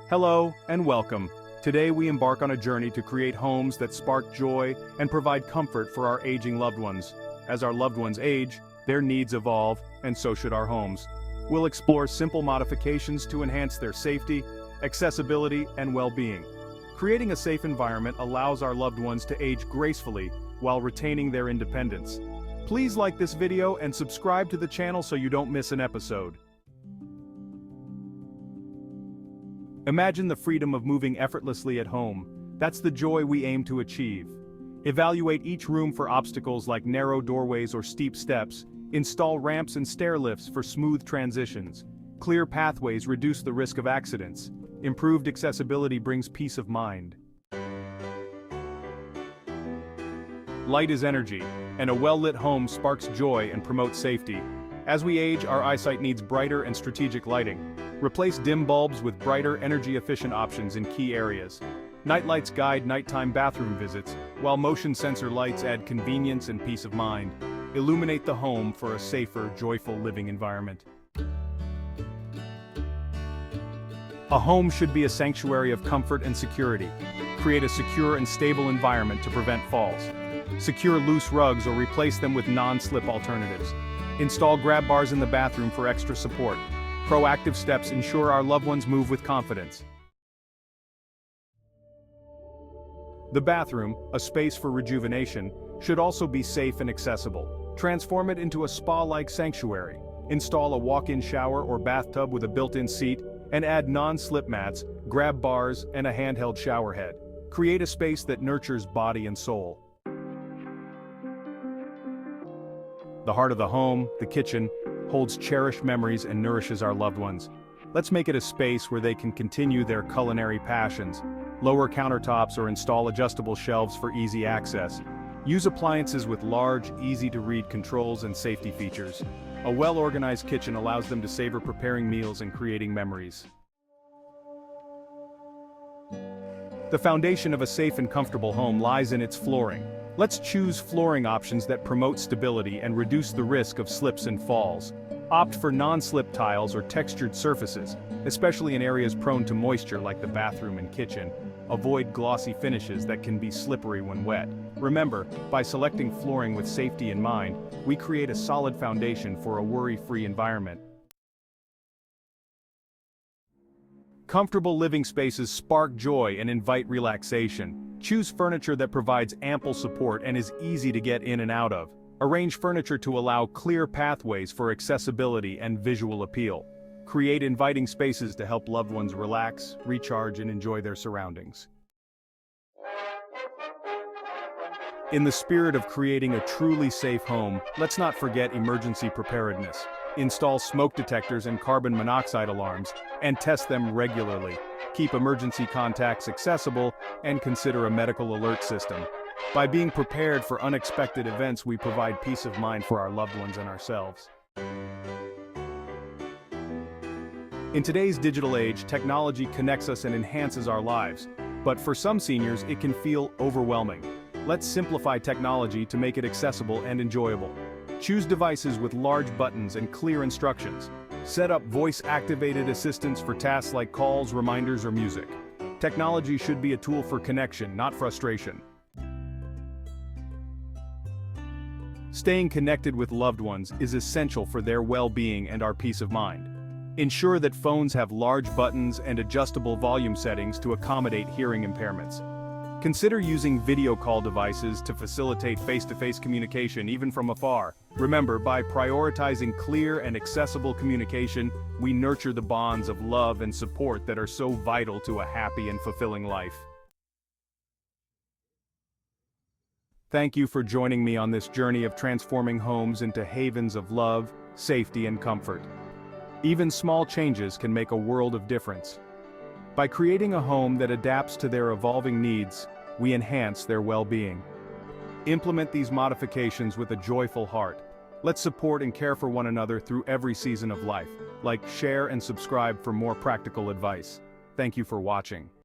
Hello and welcome. Today we embark on a journey to create homes that spark joy and provide comfort for our aging loved ones. As our loved ones age, their needs evolve, and so should our homes. We'll explore simple modifications to enhance their safety, accessibility, and well-being. Creating a safe environment allows our loved ones to age gracefully while retaining their independence. Please like this video and subscribe to the channel so you don't miss an episode. Imagine the freedom of moving effortlessly at home. That's the joy we aim to achieve. Evaluate each room for obstacles like narrow doorways or steep steps. Install ramps and stair lifts for smooth transitions. Clear pathways reduce the risk of accidents. Improved accessibility brings peace of mind. Light is energy, and a well-lit home sparks joy and promotes safety. As we age, our eyesight needs brighter and strategic lighting. Replace dim bulbs with brighter, energy-efficient options in key areas. Nightlights guide nighttime bathroom visits, while motion sensor lights add convenience and peace of mind. Illuminate the home for a safer, joyful living environment. A home should be a sanctuary of comfort and security. Create a secure and stable environment to prevent falls. Secure loose rugs or replace them with non-slip alternatives. Install grab bars in the bathroom for extra support. Proactive steps ensure our loved ones move with confidence. The bathroom, a space for rejuvenation, should also be safe and accessible. Transform it into a spa-like sanctuary. Install a walk-in shower or bathtub with a built-in seat, and add non-slip mats, grab bars, and a handheld shower head. Create a space that nurtures body and soul. The heart of the home, the kitchen, holds cherished memories and nourishes our loved ones. Let's make it a space where they can continue their culinary passions. Lower countertops or install adjustable shelves for easy access. Use appliances with large, easy-to-read controls and safety features. A well-organized kitchen allows them to savor preparing meals and creating memories. The foundation of a safe and comfortable home lies in its flooring. Let's choose flooring options that promote stability and reduce the risk of slips and falls. Opt for non-slip tiles or textured surfaces, especially in areas prone to moisture like the bathroom and kitchen. Avoid glossy finishes that can be slippery when wet. Remember, by selecting flooring with safety in mind, we create a solid foundation for a worry-free environment. Comfortable living spaces spark joy and invite relaxation. Choose furniture that provides ample support and is easy to get in and out of. Arrange furniture to allow clear pathways for accessibility and visual appeal. Create inviting spaces to help loved ones relax, recharge, and enjoy their surroundings. In the spirit of creating a truly safe home, let's not forget emergency preparedness. Install smoke detectors and carbon monoxide alarms, and test them regularly. Keep emergency contacts accessible, and consider a medical alert system. By being prepared for unexpected events, we provide peace of mind for our loved ones and ourselves. In today's digital age, technology connects us and enhances our lives. But for some seniors, it can feel overwhelming. Let's simplify technology to make it accessible and enjoyable. Choose devices with large buttons and clear instructions. Set up voice-activated assistants for tasks like calls, reminders, or music. Technology should be a tool for connection, not frustration. Staying connected with loved ones is essential for their well-being and our peace of mind. Ensure that phones have large buttons and adjustable volume settings to accommodate hearing impairments. Consider using video call devices to facilitate face-to-face communication even from afar. Remember, by prioritizing clear and accessible communication, we nurture the bonds of love and support that are so vital to a happy and fulfilling life. Thank you for joining me on this journey of transforming homes into havens of love, safety, and comfort. Even small changes can make a world of difference. By creating a home that adapts to their evolving needs, we enhance their well-being. Implement these modifications with a joyful heart. Let's support and care for one another through every season of life. Like, share, and subscribe for more practical advice. Thank you for watching.